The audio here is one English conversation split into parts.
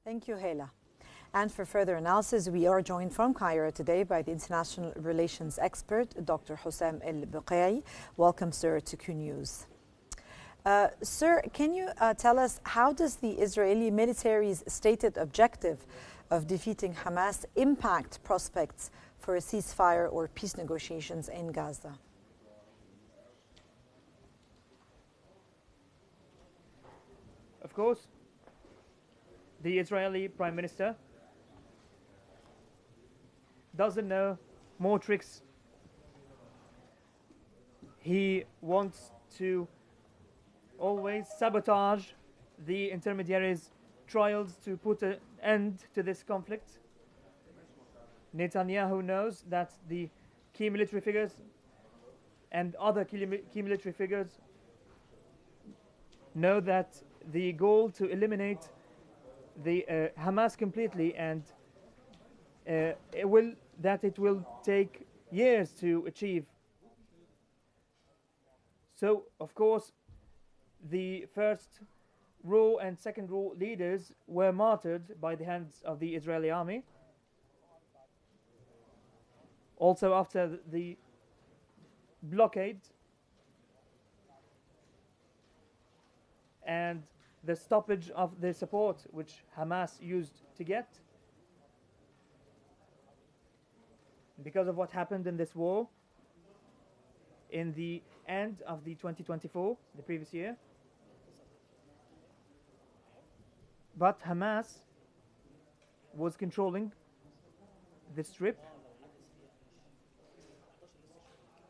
Thank you, Hela. And for further analysis, we are joined from Cairo today by the international relations expert, Dr. Hussam El-Buqai. Welcome, sir, to Qnews. Sir, can you tell us how does the Israeli military's stated objective of defeating Hamas impact prospects for a ceasefire or peace negotiations in Gaza? Of course, the Israeli Prime Minister doesn't know more tricks. He wants to always sabotage the intermediaries' trials to put an end to this conflict. Netanyahu knows that the key military figures and other key military figures know that the goal to eliminate the Hamas completely and it will take years to achieve. So, of course, the first row and second row leaders were martyred by the hands of the Israeli army. Also, after the blockade and the stoppage of the support which Hamas used to get, because of what happened in this war in the end of the 2024, the previous year. But Hamas was controlling the strip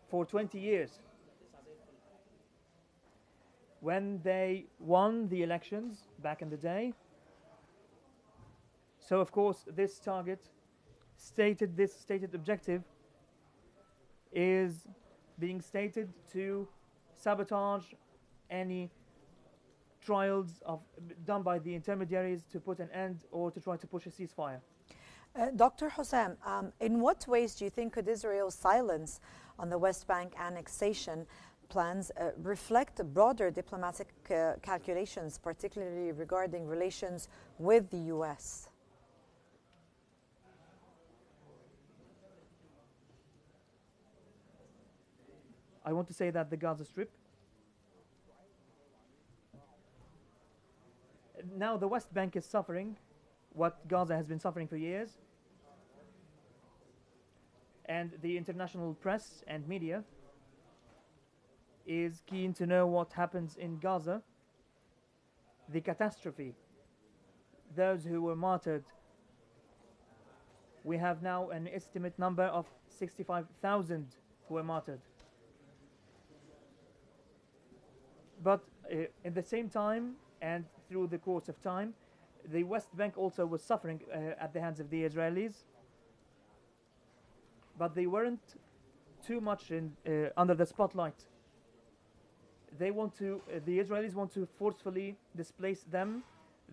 for 20 years. When they won the elections back in the day, so of course this stated objective is being stated to sabotage any trials done by the intermediaries to put an end or to try to push a ceasefire. Dr. Hussam, in what ways do you think could Israel's silence on the West Bank annexation plans reflect broader diplomatic calculations, particularly regarding relations with the U.S.? I want to say that the Gaza Strip, now the West Bank is suffering what Gaza has been suffering for years, and the international press and media is keen to know what happens in Gaza, the catastrophe, those who were martyred. We have now an estimate number of 65,000 who were martyred. But at the same time, and through the course of time, the West Bank also was suffering at the hands of the Israelis. But they weren't too much under the spotlight. The Israelis want to forcefully displace them,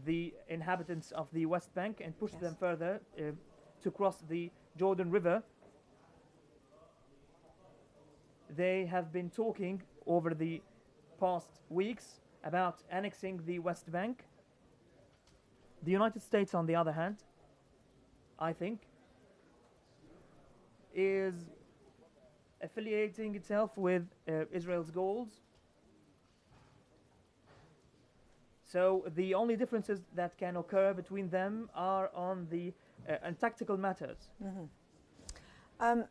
the inhabitants of the West Bank, and push them further to cross the Jordan River. They have been talking over the past weeks about annexing the West Bank. The United States, on the other hand, I think, is affiliating itself with Israel's goals. So the only differences that can occur between them are on the tactical matters. Mm-hmm.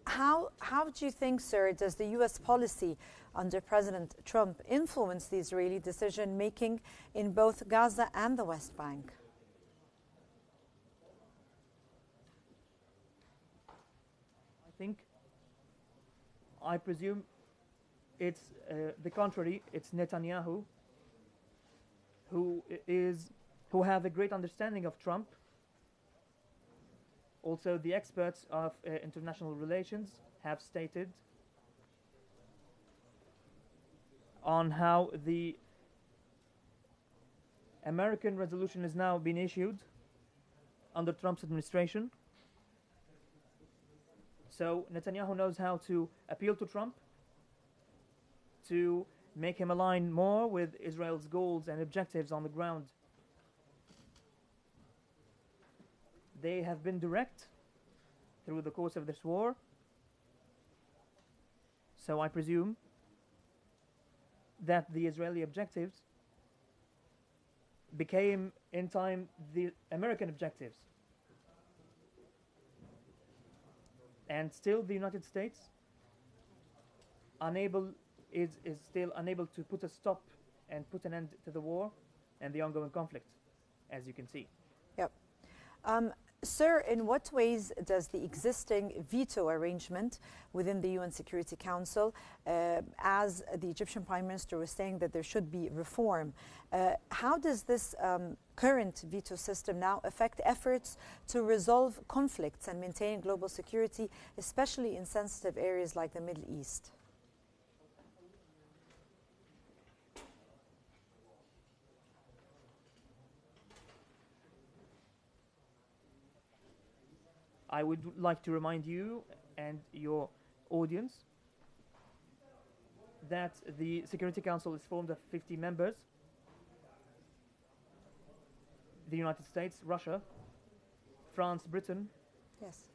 How do you think, sir, does the U.S. policy under President Trump influence the Israeli decision-making in both Gaza and the West Bank? I presume it's the contrary. It's Netanyahu who have a great understanding of Trump. Also, the experts of international relations have stated on how the American resolution is now being issued under Trump's administration. So Netanyahu knows how to appeal to Trump to make him align more with Israel's goals and objectives on the ground. They have been direct through the course of this war. So I presume that the Israeli objectives became in time the American objectives. And still the United States is still unable to put a stop and put an end to the war and the ongoing conflict, as you can see. Yep. Sir, in what ways does the existing veto arrangement within the UN Security Council, as the Egyptian Prime Minister was saying that there should be reform, how does this current veto system now affect efforts to resolve conflicts and maintain global security, especially in sensitive areas like the Middle East? I would like to remind you and your audience that the Security Council is formed of 50 members. The United States, Russia, France, Britain. Yes.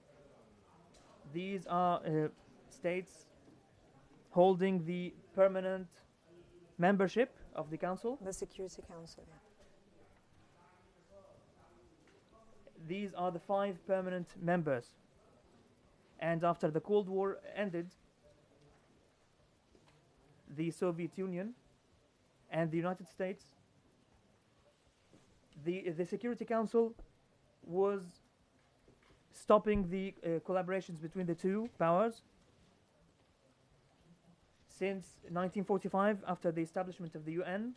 These are states holding the permanent membership of the Council. The Security Council, yeah. These are the 5 permanent members. And after the Cold War ended, the Soviet Union and the United States, the Security Council was stopping the collaborations between the two powers since 1945, after the establishment of the UN.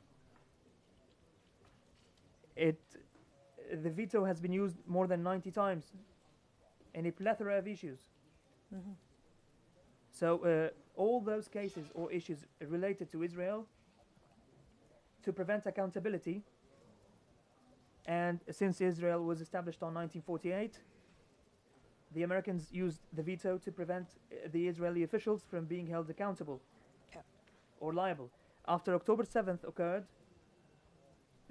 The veto has been used more than 90 times in a plethora of issues. Mm-hmm. So all those cases or issues related to Israel, to prevent accountability, and since Israel was established on 1948, the Americans used the veto to prevent the Israeli officials from being held accountable or liable. After October 7th occurred,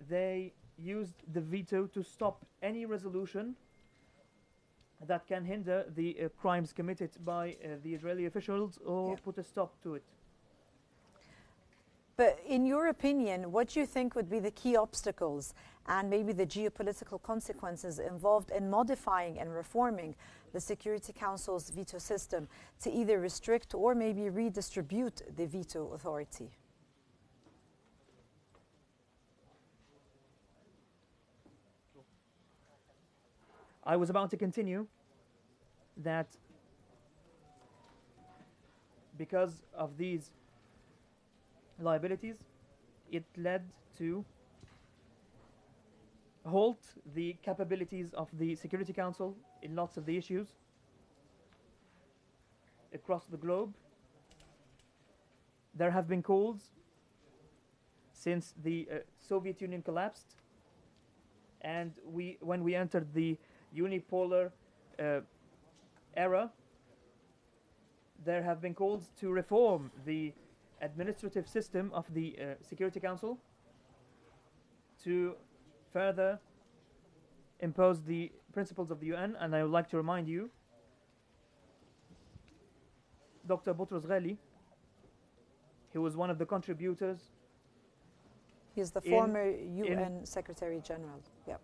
they used the veto to stop any resolution that can hinder the crimes committed by the Israeli officials or put a stop to it. But in your opinion, what do you think would be the key obstacles and maybe the geopolitical consequences involved in modifying and reforming the Security Council's veto system to either restrict or maybe redistribute the veto authority? I was about to continue that because of these liabilities, it led to halt the capabilities of the Security Council in lots of the issues across the globe. There have been calls since the Soviet Union collapsed, and when we entered the unipolar era, there have been calls to reform the administrative system of the Security Council to further impose the principles of the UN. And I would like to remind you, Dr. Boutros Ghali, he was one of the contributors. He's the former UN Secretary General. Yep.